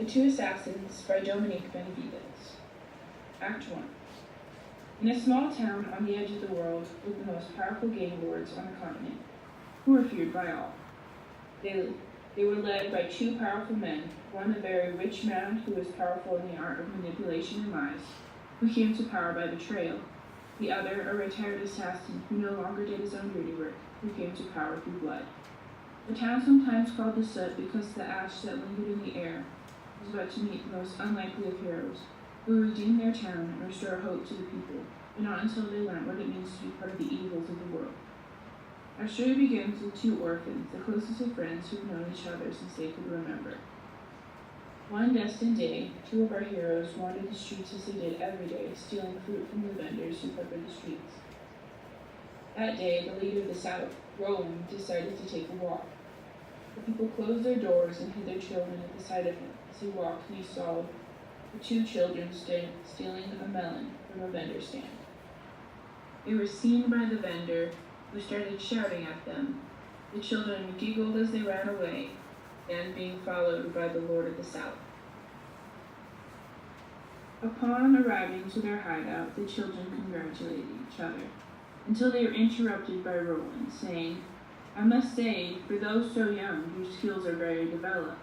The Two Assassins by Dominique Benavides. Act 1. In a small town on the edge of the world lived the most powerful gang lords on the continent, who were feared by all. They were led by two powerful men, one a very rich man who was powerful in the art of manipulation and lies, who came to power by betrayal, the other a retired assassin who no longer did his own dirty work, who came to power through blood. The town sometimes called the soot because the ash that lingered in the air was about to meet the most unlikely of heroes, who would redeem their town and restore hope to the people, but not until they learned what it means to be part of the evils of the world. Our story begins with two orphans, the closest of friends who've known each other since they could remember. One destined day, two of our heroes wandered the streets as they did every day, stealing fruit from the vendors who covered the streets. That day, the leader of the South, Roland, decided to take a walk. The people closed their doors and hid their children at the sight of him. As he walked, he saw the two children stealing a melon from a vendor stand. They were seen by the vendor, who started shouting at them. The children giggled as they ran away, then being followed by the Lord of the South. Upon arriving to their hideout, the children congratulated each other, until they were interrupted by Roland, saying, "I must say, for those so young, your skills are very developed,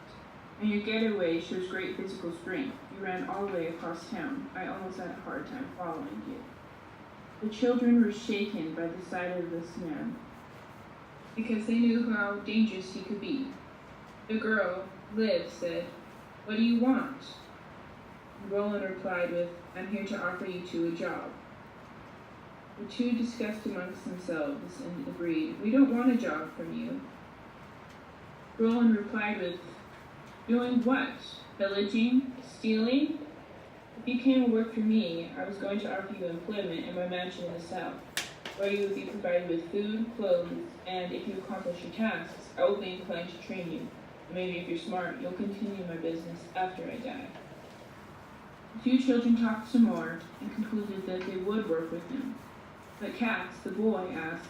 and your getaway shows great physical strength. You ran all the way across town. I almost had a hard time following you." The children were shaken by the sight of this man, because they knew how dangerous he could be. The girl, Liv, said, "What do you want?" Roland replied with, "I'm here to offer you two a job." The two discussed amongst themselves and agreed, "We don't want a job from you." Roland replied with, "Doing what? Pillaging? Stealing? If you came to work for me, I was going to offer you employment in my mansion in the South, where you would be provided with food, clothes, and if you accomplish your tasks, I will be inclined to train you. And maybe if you're smart, you'll continue my business after I die." The two children talked some more and concluded that they would work with him. But Cass, the boy, asked,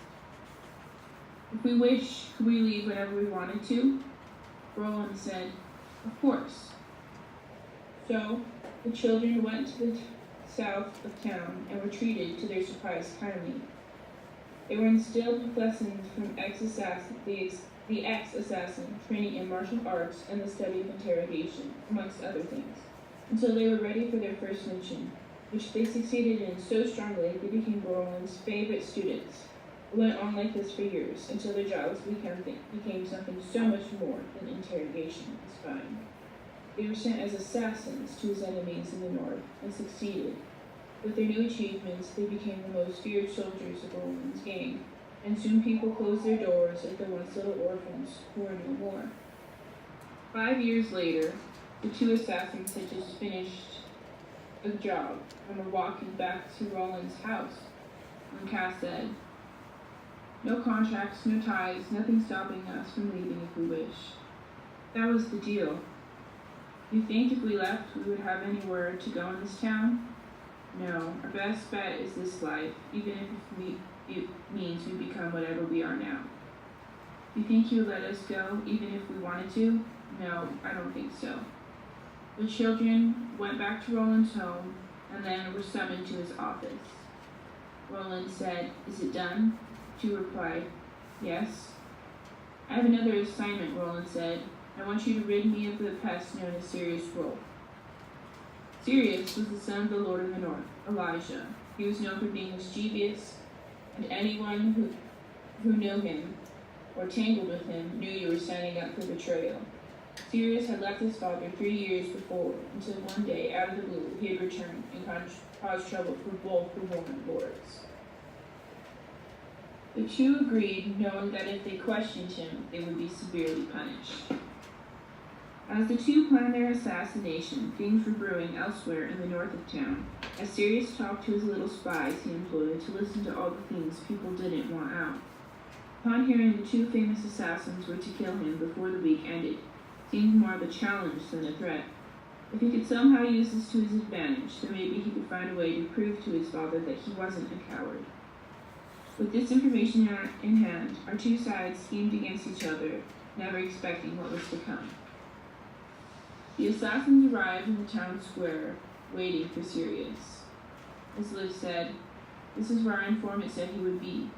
"If we wish, could we leave whenever we wanted to?" Roland said, "Of course." So the children went to the south of town and were treated, to their surprise, kindly. They were instilled with lessons from the ex-assassin, training in martial arts and the study of interrogation, amongst other things, until they were ready for their first mission, which they succeeded in so strongly they became Roland's favorite students. It went on like this for years, until their jobs became something so much more than interrogation and spying. They were sent as assassins to his enemies in the north, and succeeded. With their new achievements, they became the most feared soldiers of Roland's gang, and soon people closed their doors at the once little orphans who were no more. 5 years later, the two assassins had just finished a job and were walking back to Roland's house when Cass said, "No contracts, no ties, nothing stopping us from leaving if we wish." That was the deal. "You think if we left, we would have anywhere to go in this town? No, our best bet is this life, even if it means we become whatever we are now." "You think you would let us go, even if we wanted to?" "No, I don't think so." The children went back to Roland's home and then were summoned to his office. Roland said, "Is it done?" The two replied, "Yes." "I have another assignment," Roland said. "I want you to rid me of the pest known as Sirius Wolf." Sirius was the son of the Lord of the North, Elijah. He was known for being mischievous, and anyone who knew him or tangled with him knew you were signing up for betrayal. Sirius had left his father 3 years before, until one day, out of the blue, he had returned and caused trouble for both the Roman lords. The two agreed, knowing that if they questioned him, they would be severely punished. As the two planned their assassination, things were brewing elsewhere in the north of town, as Sirius talked to his little spies he employed to listen to all the things people didn't want out. Upon hearing the two famous assassins were to kill him before the week ended, it seemed more of a challenge than a threat. If he could somehow use this to his advantage, then maybe he could find a way to prove to his father that he wasn't a coward. With this information in hand, our two sides schemed against each other, never expecting what was to come. The assassins arrived in the town square, waiting for Sirius. As Liv said, "This is where our informant said he would be."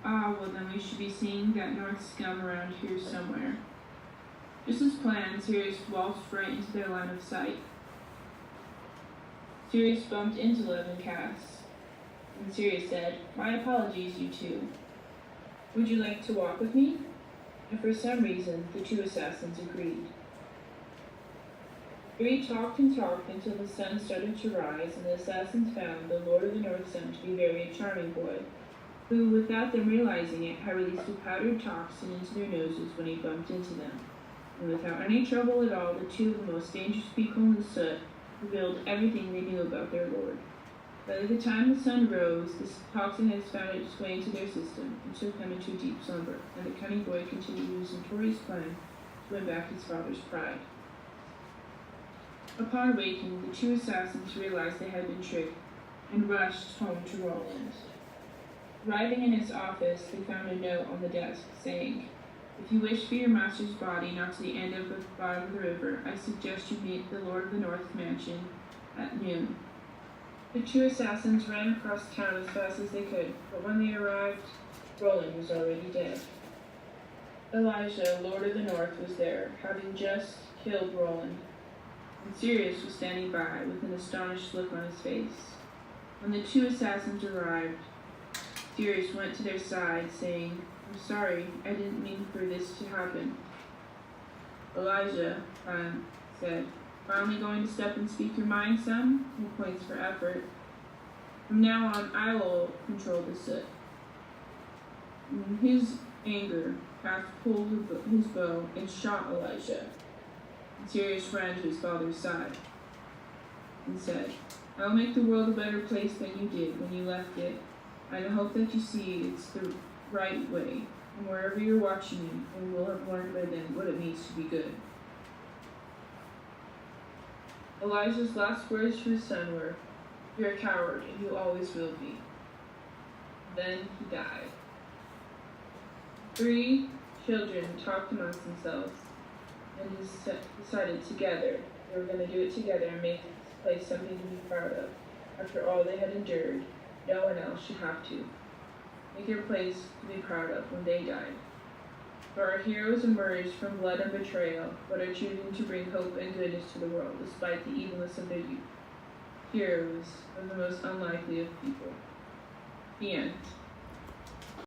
"Ah, well then we should be seeing that North scum around here somewhere." Just as planned, Sirius waltzed right into their line of sight. Sirius bumped into Liv and Cass, and Sirius said, "My apologies, you two. Would you like to walk with me?" And for some reason, the two assassins agreed. Three talked and talked until the sun started to rise, and the assassins found the Lord of the North Sun to be a charming boy, who, without them realizing it, had released a powdered toxin into their noses when he bumped into them. And without any trouble at all, the two of the most dangerous people in the soot revealed everything they knew about their lord. By the time the sun rose, the toxin had found its way into their system and took them into a deep slumber, and the cunning boy continued his notorious plan to win back his father's pride. Upon waking, the two assassins realized they had been tricked and rushed home to Roland. Arriving in his office, they found a note on the desk saying, "If you wish for your master's body not to the end of the bottom of the river, I suggest you meet the Lord of the North mansion at noon." The two assassins ran across town as fast as they could, but when they arrived, Roland was already dead. Elijah, Lord of the North, was there, having just killed Roland, and Sirius was standing by with an astonished look on his face. When the two assassins arrived, Sirius went to their side, saying, "I'm sorry, I didn't mean for this to happen." Elijah said, "Finally going to step and speak your mind, son?" No points for effort. "From now on, I will control the soot." In his anger, Cass pulled his bow and shot Elijah. And Sirius ran to his father's side and said, "I will make the world a better place than you did when you left it, and I hope that you see it's the right way, and wherever you're watching me, you will have learned by then what it means to be good." Elijah's last words to his son were, "You're a coward, and you always will be." Then he died. 3 children talked amongst themselves and decided together they were going to do it together and make this place something to be proud of. After all they had endured, no one else should have to. Make it a place to be proud of when they died. For our heroes emerged from blood and betrayal, but are choosing to bring hope and goodness to the world despite the evilness of their youth. Heroes are the most unlikely of people. The end.